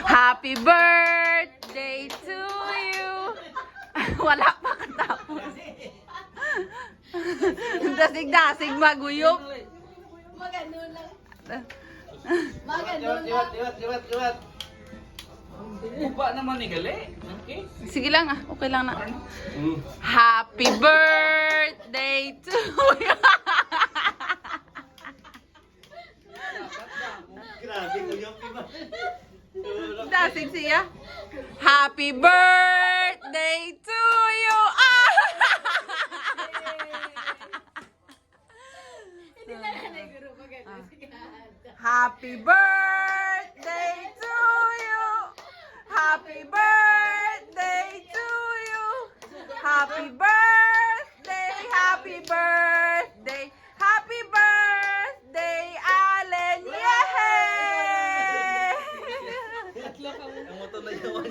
Happy birthday to you. Wala pa katapos. Dasig-dasig maguyop. Magano lang. Liwat. Buba naman ni gali. Okay. Sige lang ah, okay lang na. Happy birthday to you. Grabe ko yung iba. Dasig siya. Happy birthday to you. Ah! Hindi na nanay guro magano. Happy birthday to you. Happy birthday to you. Happy birthday, happy birthday. Happy birthday, Allen. Yay! Ang motor na yawan